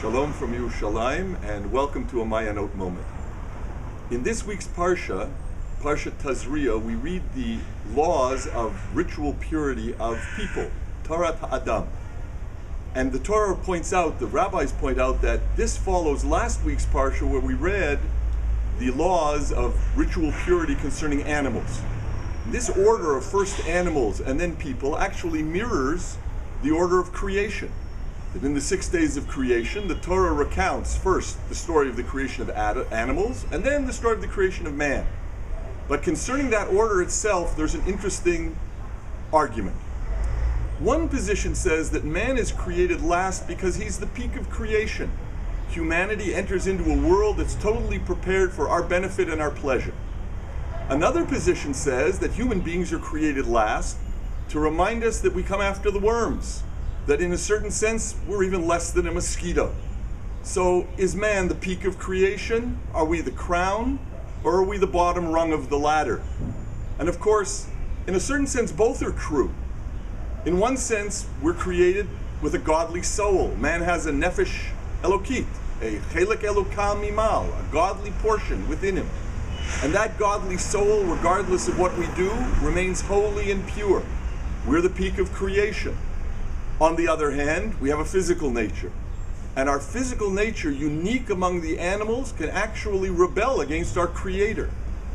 Shalom from Yerushalayim, and welcome to a Mayanot moment. In this week's Parsha, Parshat Tazria, we read the laws of ritual purity of people, Torah Adam. And the Torah points out, the rabbis point out, that this follows last week's Parsha where we read the laws of ritual purity concerning animals. This order of first animals and then people actually mirrors the order of creation. That in the 6 days of creation, the Torah recounts first the story of the creation of animals, and then the story of the creation of man. But concerning that order itself, there's an interesting argument. One position says that man is created last because he's the peak of creation. Humanity enters into a world that's totally prepared for our benefit and our pleasure. Another position says that human beings are created last to remind us that we come after the worms, that in a certain sense, we're even less than a mosquito. So is man the peak of creation? Are we the crown? Or are we the bottom rung of the ladder? And of course, in a certain sense, both are true. In one sense, we're created with a godly soul. Man has a nefesh elokit, a chelek elokah mimal, a godly portion within him. And that godly soul, regardless of what we do, remains holy and pure. We're the peak of creation. On the other hand, we have a physical nature. And our physical nature, unique among the animals, can actually rebel against our Creator.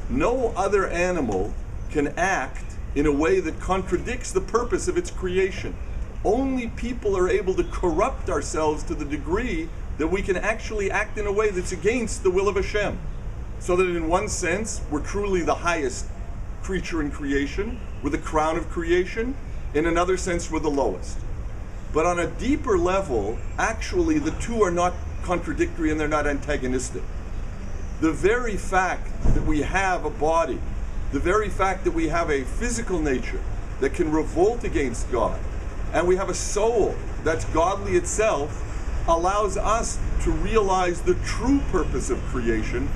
No other animal can act in a way that contradicts the purpose of its creation. Only people are able to corrupt ourselves to the degree that we can actually act in a way that's against the will of Hashem. So that in one sense, we're truly the highest creature in creation, we're the crown of creation. In another sense, we're the lowest. But on a deeper level, actually the two are not contradictory and they're not antagonistic. The very fact that we have a body, the very fact that we have a physical nature that can revolt against God, and we have a soul that's godly itself, allows us to realize the true purpose of creation,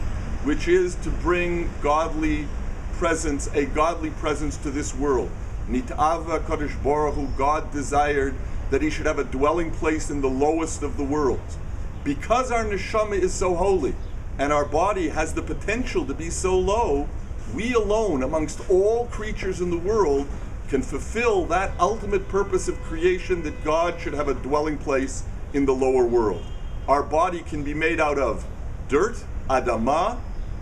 which is to bring godly presence, a godly presence to this world. Nit'ava Kadosh Baruch Hu, God desired that he should have a dwelling place in the lowest of the worlds. Because our neshama is so holy, and our body has the potential to be so low, we alone, amongst all creatures in the world, can fulfill that ultimate purpose of creation, that God should have a dwelling place in the lower world. Our body can be made out of dirt, adamah.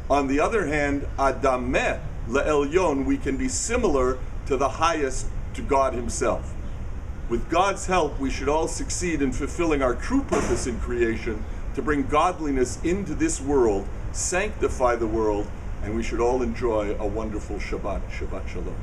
On the other hand, adameh le'elyon, we can be similar to the highest, to God himself. With God's help, we should all succeed in fulfilling our true purpose in creation, to bring godliness into this world, sanctify the world, and we should all enjoy a wonderful Shabbat. Shabbat Shalom.